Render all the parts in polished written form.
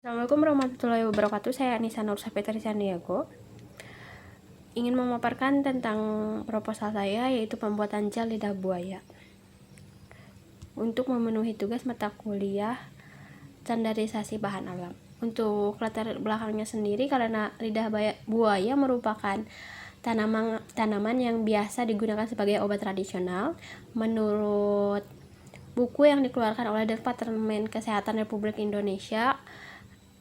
Assalamualaikum warahmatullahi wabarakatuh. Saya Anissa Nur Sapitri Sandiago. Ingin memaparkan tentang proposal saya, yaitu pembuatan gel lidah buaya untuk memenuhi tugas mata kuliah standarisasi bahan alam. Untuk latar belakangnya sendiri, karena lidah buaya merupakan tanaman yang biasa digunakan sebagai obat tradisional. Menurut buku yang dikeluarkan oleh Departemen Kesehatan Republik Indonesia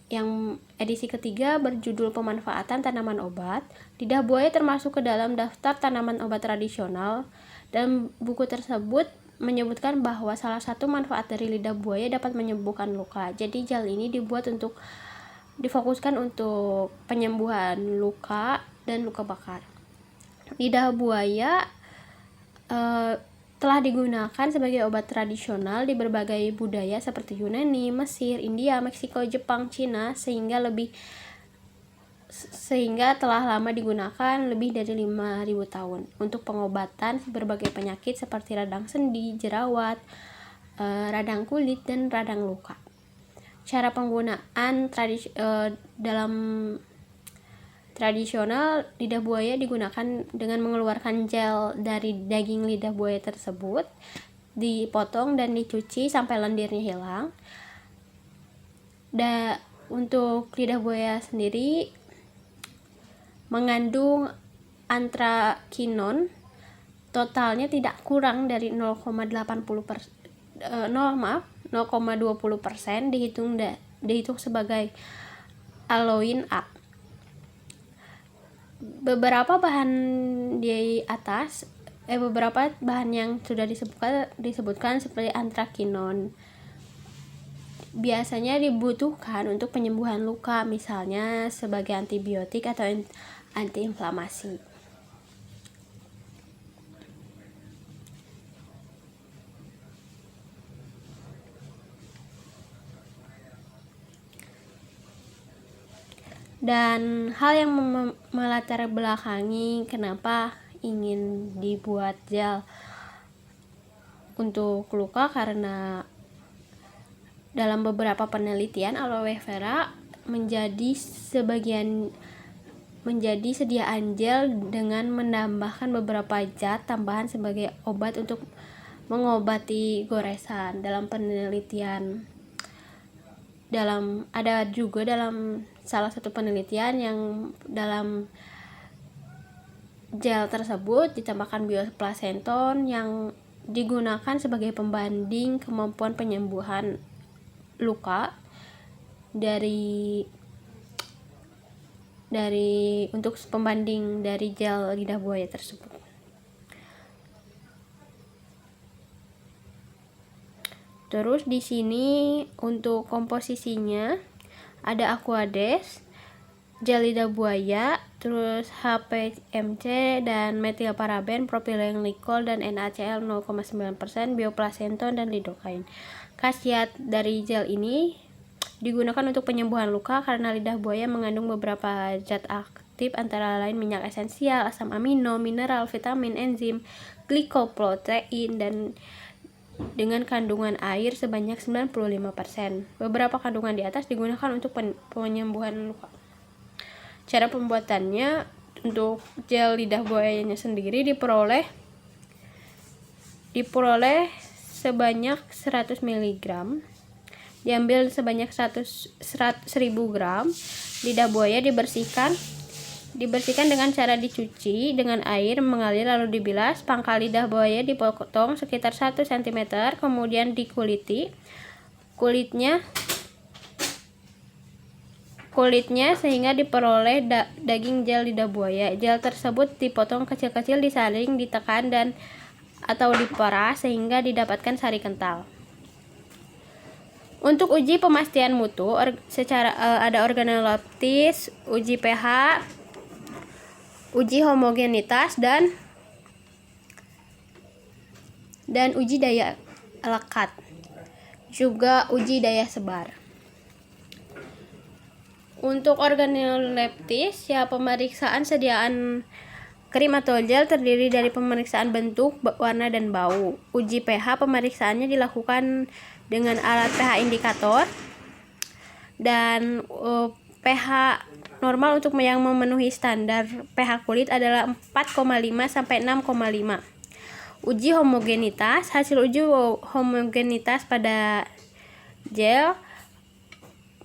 yang edisi ketiga berjudul Pemanfaatan Tanaman Obat, lidah buaya termasuk ke dalam daftar tanaman obat tradisional, dan buku tersebut menyebutkan bahwa salah satu manfaat dari lidah buaya dapat menyembuhkan luka. Jadi gel ini difokuskan untuk penyembuhan luka dan luka bakar. Lidah buaya telah digunakan sebagai obat tradisional di berbagai budaya seperti Yunani, Mesir, India, Meksiko, Jepang, Cina, sehingga telah lama digunakan lebih dari 5.000 tahun untuk pengobatan berbagai penyakit seperti radang sendi, jerawat, radang kulit, dan radang luka. Cara penggunaan dalam tradisional, lidah buaya digunakan dengan mengeluarkan gel dari daging lidah buaya tersebut, dipotong dan dicuci sampai lendirnya hilang. Untuk lidah buaya sendiri mengandung antrakinon, totalnya tidak kurang dari 0,20%, dihitung sebagai aloin A. Beberapa bahan yang sudah disebutkan seperti antrakinon biasanya dibutuhkan untuk penyembuhan luka, misalnya sebagai antibiotik atau antiinflamasi. Dan hal yang melatar belakangi kenapa ingin dibuat gel untuk luka, karena dalam beberapa penelitian aloe vera menjadi sediaan gel dengan menambahkan beberapa zat tambahan sebagai obat untuk mengobati goresan. Dalam penelitian dalam salah satu penelitian yang dalam gel tersebut ditambahkan bioplacenton yang digunakan sebagai pembanding kemampuan penyembuhan luka untuk pembanding dari gel lidah buaya tersebut. Terus di sini untuk komposisinya ada Aquades, gel lidah buaya, terus HPMC dan metilparaben, propylen glikol dan NaCl 0,9%, bioplacenton dan lidocaine. Khasiat dari gel ini digunakan untuk penyembuhan luka karena lidah buaya mengandung beberapa zat aktif, antara lain minyak esensial, asam amino, mineral, vitamin, enzim, glikoprotein, dan dengan kandungan air sebanyak 95%. Beberapa kandungan di atas digunakan untuk penyembuhan luka. Cara pembuatannya, untuk gel lidah buayanya sendiri diperoleh sebanyak 100 mg. Diambil sebanyak 1000 gram. Lidah buaya dibersihkan dengan cara dicuci dengan air mengalir lalu dibilas. Pangkal lidah buaya dipotong sekitar 1 cm, kemudian dikuliti kulitnya sehingga diperoleh daging gel lidah buaya. Gel tersebut dipotong kecil-kecil, disaring, ditekan atau diperas sehingga didapatkan sari kental. Untuk uji pemastian mutu ada organoleptis, uji pH, uji homogenitas, dan uji daya lekat, juga uji daya sebar. Untuk organoleptis, pemeriksaan sediaan krim atau gel terdiri dari pemeriksaan bentuk, warna, dan bau. Uji pH, pemeriksaannya dilakukan dengan alat pH indikator. dan pH normal untuk yang memenuhi standar pH kulit adalah 4,5 sampai 6,5. Uji homogenitas. Hasil uji homogenitas pada gel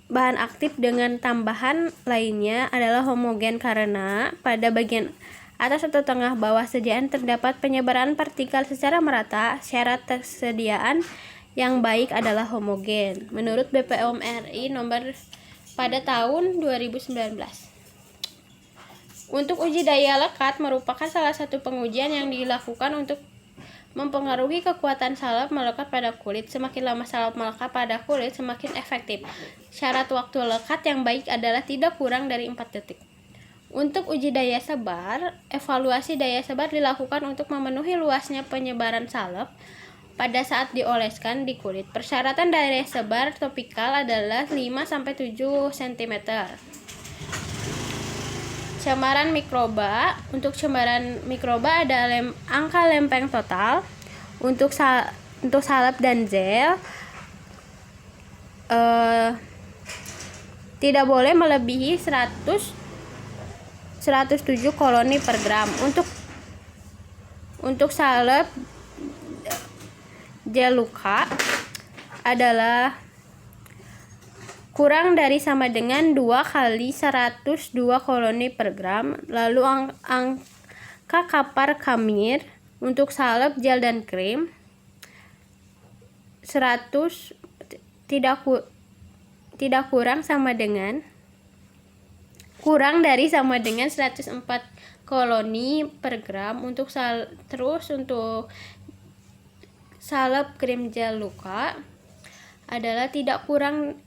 bahan aktif dengan tambahan lainnya adalah homogen karena pada bagian atas atau tengah bawah sediaan terdapat penyebaran partikel secara merata. Syarat tersediaan yang baik adalah homogen menurut BPOM RI nomor pada tahun 2019. Untuk uji daya lekat merupakan salah satu pengujian yang dilakukan untuk mempengaruhi kekuatan salep melekat pada kulit. Semakin lama salep melekat pada kulit, semakin efektif. Syarat waktu lekat yang baik adalah tidak kurang dari 4 detik. Untuk uji daya sebar, evaluasi daya sebar dilakukan untuk memenuhi luasnya penyebaran salep pada saat dioleskan di kulit. Persyaratan daya sebar topikal adalah 5-7 cm. Cemaran mikroba. Untuk cemaran mikroba ada angka lempeng total. Untuk salep dan gel tidak boleh melebihi 107 koloni per gram. Untuk salep gel luka adalah kurang dari sama dengan 2 kali 102 koloni per gram. Lalu angka kapar Khamir untuk salep, gel, dan krim 100 tidak kurang dari sama dengan 104 koloni per gram. Untuk untuk salep, krim, gel luka adalah tidak kurang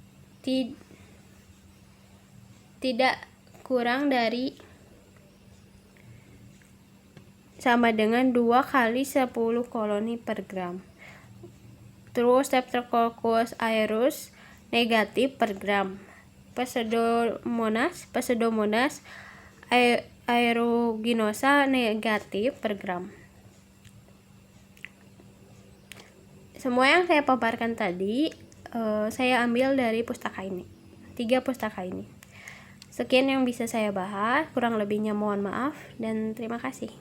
dari sama dengan 2 kali 10 koloni per gram. Terus Streptococcus aureus negatif per gram. Pseudomonas aeruginosa negatif per gram. Semua yang saya paparkan tadi saya ambil dari pustaka ini, 3 pustaka ini. Sekian yang bisa saya bahas, kurang lebihnya mohon maaf dan terima kasih.